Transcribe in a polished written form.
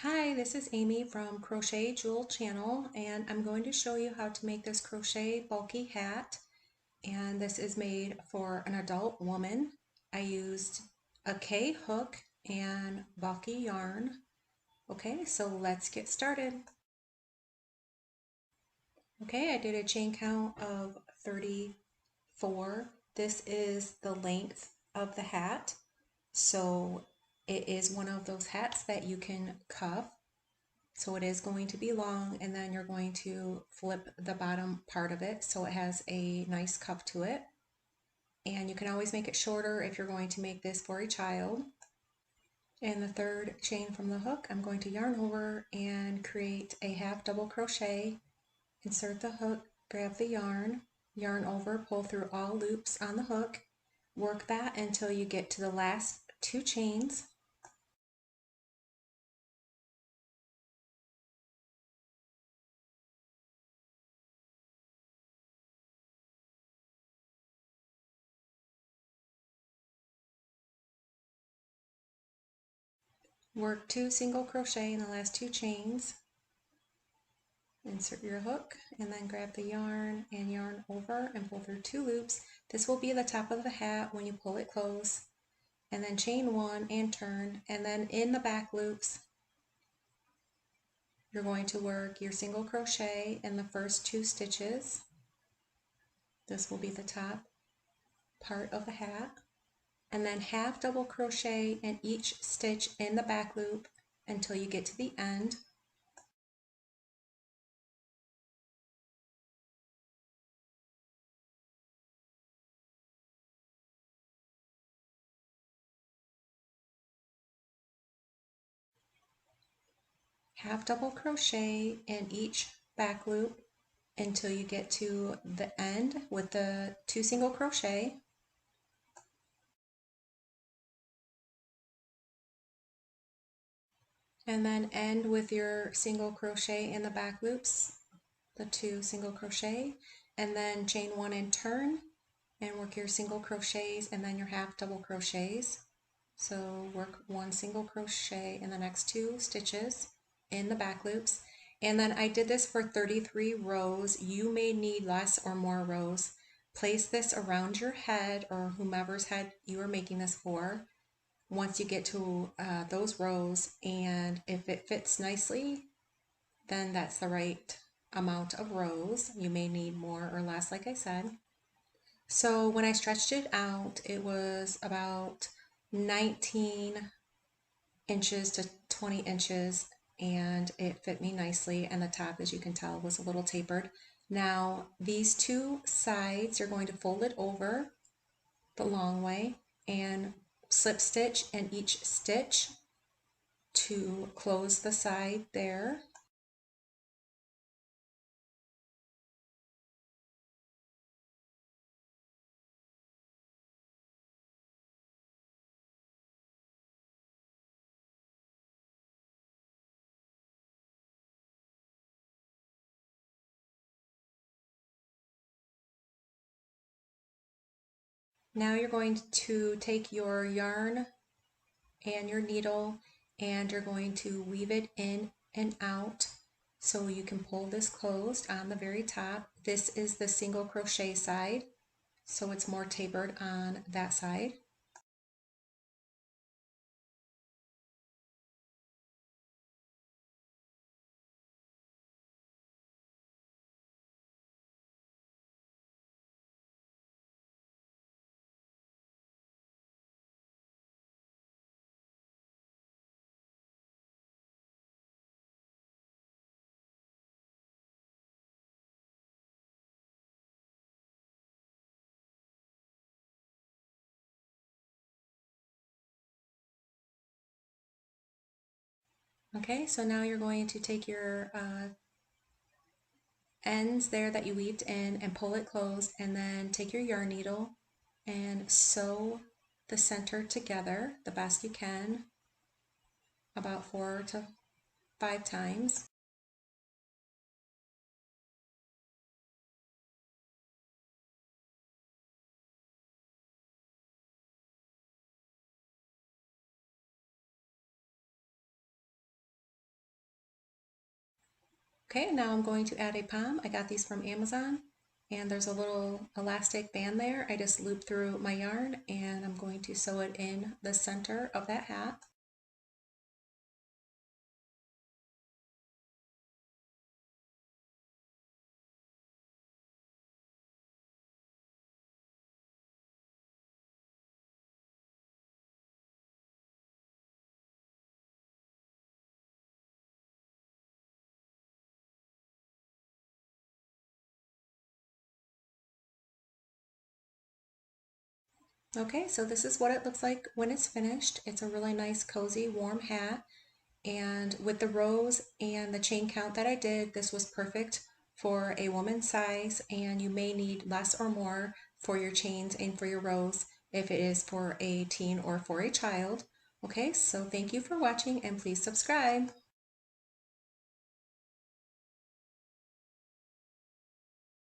Hi, this is Amy from Crochet Jewel channel, and I'm going to show you how to make this crochet bulky hat. And this is made for an adult woman. I used a K hook and bulky yarn. Okay, so let's get started. Okay, I did a chain count of 34. This is the length of the hat. So it is one of those hats that you can cuff. So it is going to be long, and then you're going to flip the bottom part of it so it has a nice cuff to it. And you can always make it shorter if you're going to make this for a child. And the third chain from the hook, I'm going to yarn over and create a half double crochet, insert the hook, grab the yarn, yarn over, pull through all loops on the hook, work that until you get to the last two chains. Work 2 single crochet in the last 2 chains. Insert your hook and then grab the yarn and yarn over and pull through 2 loops. This will be the top of the hat when you pull it close. And then chain 1 and turn, and then in the back loops you're going to work your single crochet in the first 2 stitches. This will be the top part of the hat. And then half double crochet in each stitch in the back loop until you get to the end. Half double crochet in each back loop until you get to the end with the 2 single crochet. And then end with your single crochet in the back loops, the 2 single crochet, and then chain 1 and turn and work your single crochets and then your half double crochets. So work 1 single crochet in the next 2 stitches in the back loops. And then I did this for 33 rows. You may need less or more rows. Place this around your head or whomever's head you are making this for once you get to those rows, and if it fits nicely, then that's the right amount of rows. You may need more or less, like I said. So when I stretched it out, it was about 19 inches to 20 inches, and it fit me nicely, and the top, as you can tell, was a little tapered. Now these 2 sides, you're going to fold it over the long way and slip stitch in each stitch to close the side there. Now you're going to take your yarn and your needle and you're going to weave it in and out so you can pull this closed on the very top. This is the single crochet side, so it's more tapered on that side. Okay, so now you're going to take your ends there that you weaved in and pull it closed, and then take your yarn needle and sew the center together the best you can, about 4 to 5 times. Okay, now I'm going to add a pom. I got these from Amazon, and there's a little elastic band there. I just loop through my yarn, and I'm going to sew it in the center of that hat. Okay, so this is what it looks like when it's finished. It's a really nice, cozy, warm hat. And with the rows and the chain count that I did, this was perfect for a woman's size, and you may need less or more for your chains and for your rows if it is for a teen or for a child. Okay, so thank you for watching, and please subscribe.